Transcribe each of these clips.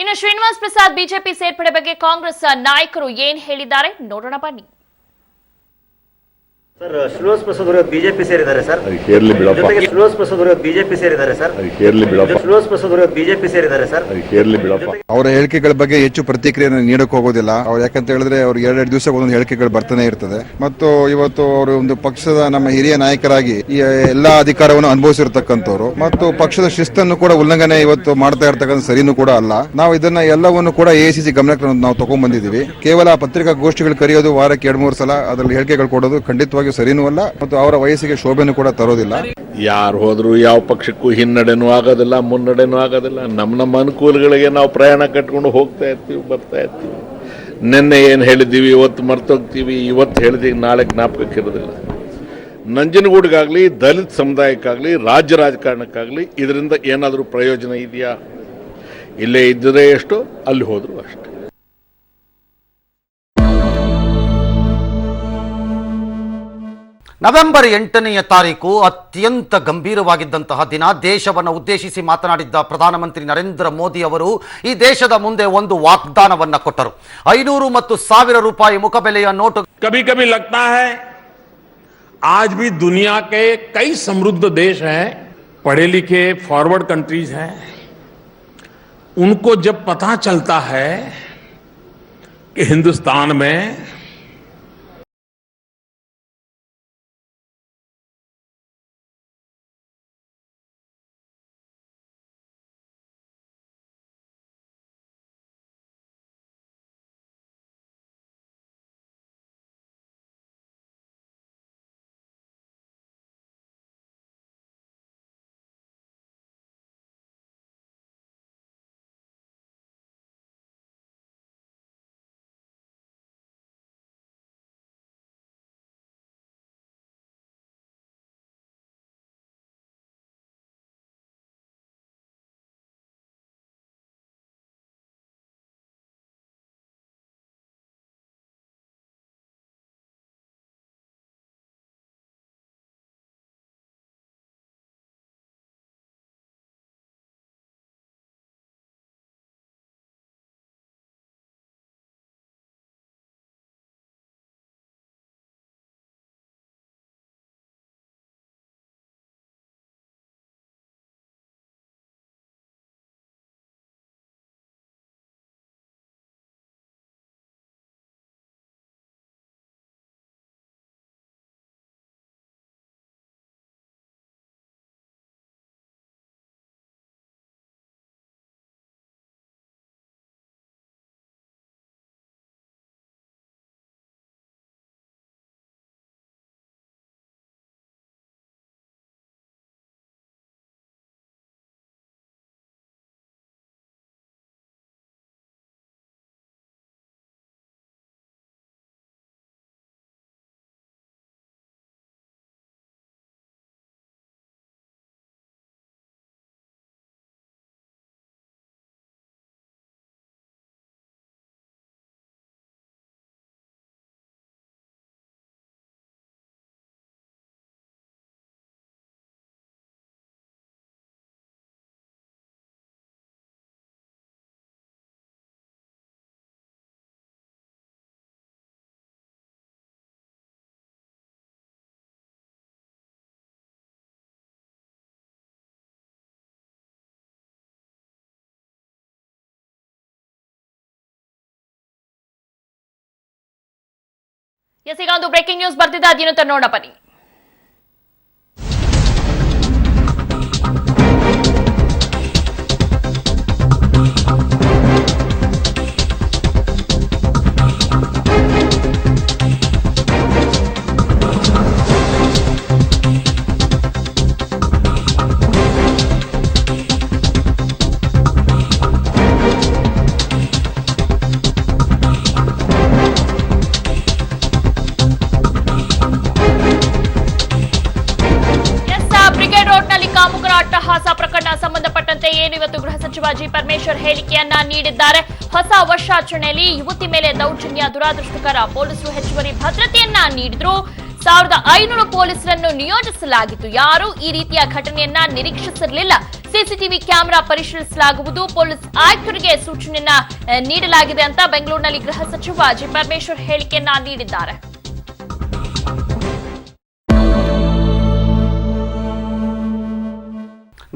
ಇನ್ನು ಶ್ರೀನಿವಾಸ್ ಪ್ರಸಾದ್ ಬಿಜೆಪಿ ಸೇರ್ಪಡೆ ಬಗ್ಗೆ ಕಾಂಗ್ರೆಸ್ ನಾಯಕರು ಏನ್ ಹೇಳಿದ್ದಾರೆ ನೋಡೋಣ ಬನ್ನಿ. ಸರ್, ಶ್ರೀನಿವಾಸ್ ಪ್ರಸಾದ್ ಅವರು ಬಿಜೆಪಿ ಸೇರಿದ್ದಾರೆ ಸರ್. ಕೇರಳಿ ಬಿಡಪ್ಪ. ಶ್ರೀನಿವಾಸ್ ಪ್ರಸಾದ್ ಅವರು ಬಿಜೆಪಿ ಸೇರಿದ್ದಾರೆ ಸರ್. ಕೇರಳಿ ಬಿಡಪ್ಪ. ಶ್ರೀನಿವಾಸ್ ಪ್ರಸಾದ್ ಅವರು ಬಿಜೆಪಿ ಸೇರಿದ್ದಾರೆ ಸರ್. ಕೇರಳಿ ಬಿಡಪ್ಪ. ಅವರ ಹೇಳಿಕೆಗಳ ಬಗ್ಗೆ ಹೆಚ್ಚು ಪ್ರತಿಕ್ರಿಯೆ ನೀಡಕ್ ಹೋಗೋದಿಲ್ಲ. ಅವ್ರು ಯಾಕಂತ ಹೇಳಿದ್ರೆ ಅವ್ರು ಎರಡೆರಡು ದಿವಸ ಒಂದೊಂದು ಹೇಳಿಕೆಗಳು ಬರ್ತಾನೆ ಇರ್ತದೆ. ಮತ್ತು ಇವತ್ತು ಅವರು ಒಂದು ಪಕ್ಷದ ನಮ್ಮ ಹಿರಿಯ ನಾಯಕರಾಗಿ ಈ ಎಲ್ಲಾ ಅಧಿಕಾರವನ್ನು ಅನುಭವಿಸಿರ್ತಕ್ಕಂಥವ್ರು ಮತ್ತು ಪಕ್ಷದ ಶಿಸ್ತನ್ನು ಕೂಡ ಉಲ್ಲಂಘನೆ ಇವತ್ತು ಮಾಡ್ತಾ ಇರ್ತಕ್ಕಂಥ ಸರಿನೂ ಕೂಡ ಅಲ್ಲ. ನಾವು ಇದನ್ನ ಎಲ್ಲವನ್ನು ಕೂಡ ಎಐಸಿಸಿ ಗಮನಕ್ಕೆ ನಾವು ತಗೊಂಡ್ ಬಂದಿದ್ದೀವಿ. ಕೇವಲ ಪತ್ರಿಕಾಗೋಷ್ಠಿಗಳು ಕರೆಯೋದು ವಾರಕ್ಕೆ 2-3 ಸಲ ಅದರಲ್ಲಿ ಹೇಳಿಕೆಗಳು ಕೊಡೋದು ಖಂಡಿತವಾಗಿ ಸರಿನೂ ಅಲ್ಲ ಮತ್ತು ಅವರ ವಯಸ್ಸಿಗೆ ಶೋಭೆನೂ ಕೂಡ ತರೋದಿಲ್ಲ. ಯಾರು ಹೋದ್ರು ಯಾವ ಪಕ್ಷಕ್ಕೂ ಹಿನ್ನಡೆನೂ ಆಗೋದಿಲ್ಲ, ಮುನ್ನಡೆನೂ ಆಗೋದಿಲ್ಲ. ನಮ್ಮ ಅನುಕೂಲಗಳಿಗೆ ನಾವು ಪ್ರಯಾಣ ಕಟ್ಕೊಂಡು ಹೋಗ್ತಾ ಇರ್ತೀವಿ, ಬರ್ತಾ ಇರ್ತೀವಿ. ನಿನ್ನೆ ಏನು ಹೇಳಿದ್ದೀವಿ ಇವತ್ತು ಮರ್ತೋಗ್ತೀವಿ, ಇವತ್ತು ಹೇಳಿದೀವಿ ನಾಳೆ ಜ್ಞಾಪಕಕ್ಕಿರೋದಿಲ್ಲ. ನಂಜನಗೂಡಿಗಾಗಲಿ ದಲಿತ ಸಮುದಾಯಕ್ಕಾಗಲಿ ರಾಜ್ಯ ರಾಜಕಾರಣಕ್ಕಾಗಲಿ ಇದರಿಂದ ಏನಾದರೂ ಪ್ರಯೋಜನ ಇದೆಯಾ? ಇಲ್ಲೇ ಇದ್ದರೆ ಎಷ್ಟು, ಅಲ್ಲಿ ಹೋದರೂ ಅಷ್ಟೇ. ನವೆಂಬರ್ 8ನೇ ತಾರೀಕು ಅತ್ಯಂತ ಗಂಭೀರವಾಗಿದ್ದಂತಹ ದಿನ. ದೇಶವನ್ನು ಉದ್ದೇಶಿಸಿ ಮಾತನಾಡಿದ್ದ ಪ್ರಧಾನಮಂತ್ರಿ ನರೇಂದ್ರ ಮೋದಿ ಅವರು ಈ ದೇಶದ ಮುಂದೆ ಒಂದು ವಾಗ್ದಾನವನ್ನ ಕೊಟ್ಟರು. 500 ಮತ್ತು 1000 ರೂಪಾಯಿ ಮುಖಬೆಲೆಯ ನೋಟು. कभी कभी लगता है आज भी दुनिया के कई समृद्ध देश हैं, पढ़े लिखे फॉरवर्ड कंट्रीज हैं, उनको जब पता चलता है कि हिंदुस्तान में ಈಗ ಒಂದು ಬ್ರೇಕಿಂಗ್ ನ್ಯೂಸ್ ಬರ್ತಿದೆ, ಅದೇನು ನೋಡೋಣ ಬನ್ನಿ. ಅಟ್ಟಹಾಸ ಪ್ರಕರಣ ಸಂಬಂಧಪಟ್ಟಂತೆ ಏನು ಇವತ್ತು ಗೃಹ ಸಚಿವ ಜಿ ಪರಮೇಶ್ವರ್ ಹೇಳಿಕೆಯನ್ನ ನೀಡಿದ್ದಾರೆ. ಹೊಸ ವರ್ಷಾಚರಣೆಯಲ್ಲಿ ಯುವತಿ ಮೇಲೆ ದೌರ್ಜನ್ಯ ದುರಾದೃಷ್ಟಕರ. ಪೊಲೀಸರು ಹೆಚ್ಚುವರಿ ಭದ್ರತೆಯನ್ನ ನೀಡಿದ್ರು. 1500 ಪೊಲೀಸರನ್ನು ನಿಯೋಜಿಸಲಾಗಿತ್ತು. ಯಾರು ಈ ರೀತಿಯ ಘಟನೆಯನ್ನ ನಿರೀಕ್ಷಿಸಿರಲಿಲ್ಲ. ಸಿಸಿಟಿವಿ ಕ್ಯಾಮೆರಾ ಪರಿಶೀಲಿಸಲಾಗುವುದು. ಪೊಲೀಸ್ ಆಯುಕ್ತರಿಗೆ ಸೂಚನೆಯನ್ನ ನೀಡಲಾಗಿದೆ ಅಂತ ಬೆಂಗಳೂರಿನಲ್ಲಿ ಗೃಹ ಸಚಿವ ಜಿ ಪರಮೇಶ್ವರ್ ಹೇಳಿಕೆಯನ್ನ ನೀಡಿದ್ದಾರೆ.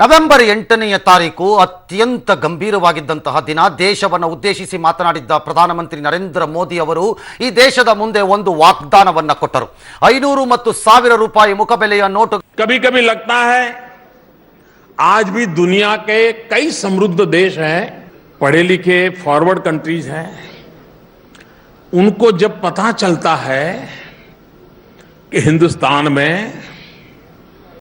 ನವೆಂಬರ್ 8ನೇ ತಾರೀಕು ಅತ್ಯಂತ ಗಂಭೀರವಾಗಿದ್ದಂತಹ ದಿನ. ದೇಶವನ್ನು ಉದ್ದೇಶಿಸಿ ಮಾತನಾಡಿದ್ದ ಪ್ರಧಾನಮಂತ್ರಿ ನರೇಂದ್ರ ಮೋದಿ ಅವರು ಈ ದೇಶದ ಮುಂದೆ ಒಂದು ವಾಗ್ದಾನವನ್ನ ಕೊಟ್ಟರು. 500 ಮತ್ತು 1000 ರೂಪಾಯಿ ಮುಖಬೆಲೆಯ ನೋಟು. कभी कभी लगता है आज भी दुनिया के कई समृद्ध देश हैं, पढ़े लिखे फॉरवर्ड कंट्रीज हैं, उनको जब पता चलता है कि हिंदुस्तान में